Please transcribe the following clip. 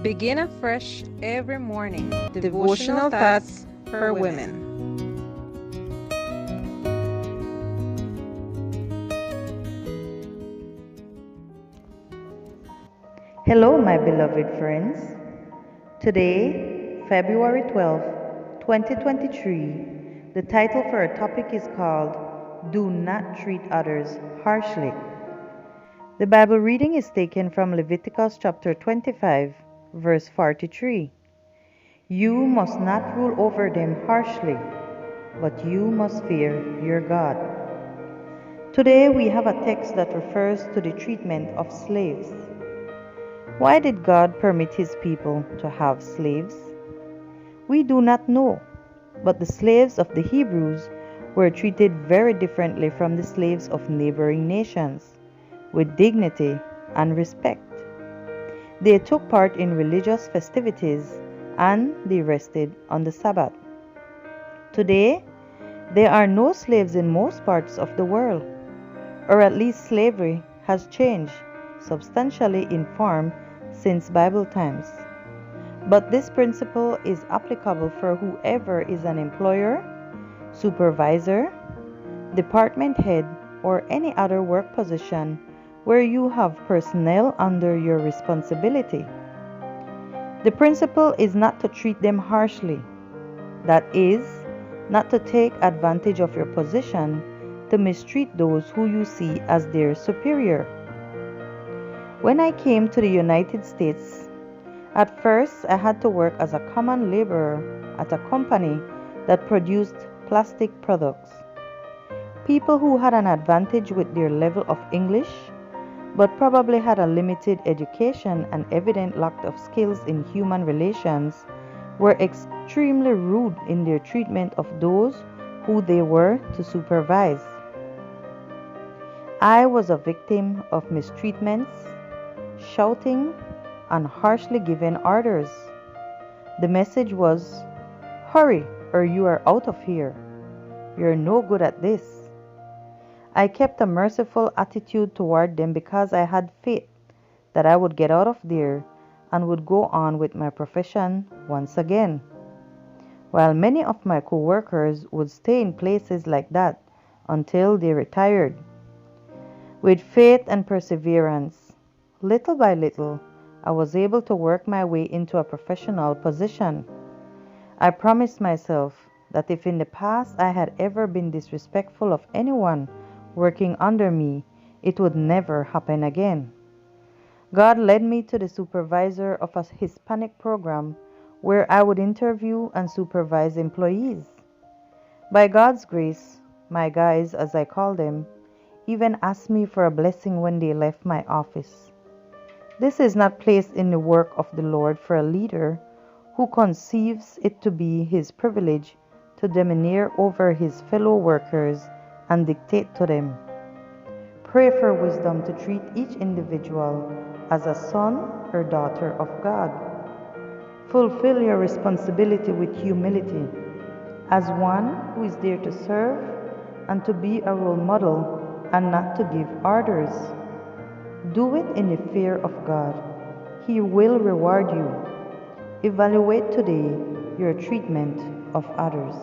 Begin afresh every morning. Devotional thoughts for women. Hello, my beloved friends. Today, February 12th, 2023, the title for our topic is called Do Not Treat Others Harshly. The Bible reading is taken from Leviticus chapter 25, verse 43. You must not rule over them harshly, but you must fear your God. Today, we have a text that refers to the treatment of slaves. Why did God permit His people to have slaves? We do not know, but the slaves of the Hebrews were treated very differently from the slaves of neighboring nations, with dignity and respect. They took part in religious festivities and they rested on the Sabbath. Today, there are no slaves in most parts of the world, or at least slavery has changed substantially in form since Bible times. But this principle is applicable for whoever is an employer, supervisor, department head, or any other work position where you have personnel under your responsibility. The principle is not to treat them harshly. That is, not to take advantage of your position to mistreat those who you see as their superior. When I came to the United States, at first I had to work as a common laborer at a company that produced plastic products. People who had an advantage with their level of English, but probably had a limited education and evident lack of skills in human relations, were extremely rude in their treatment of those who they were to supervise. I was a victim of mistreatments, shouting, and harshly given orders. The message was, "Hurry, or you are out of here. You're no good at this." I kept a merciful attitude toward them because I had faith that I would get out of there and would go on with my profession once again. While many of my co-workers would stay in places like that until they retired. With faith and perseverance, little by little, I was able to work my way into a professional position. I promised myself that if in the past I had ever been disrespectful of anyone working under me, it would never happen again. God led me to the supervisor of a Hispanic program where I would interview and supervise employees. By God's grace, my guys, as I call them, even asked me for a blessing when they left my office. This is not placed in the work of the Lord for a leader who conceives it to be his privilege to domineer over his fellow workers and dictate to them. Pray for wisdom to treat each individual as a son or daughter of God. Fulfill your responsibility with humility, as one who is there to serve and to be a role model and not to give orders. Do it in the fear of God. He will reward you. Evaluate today your treatment of others.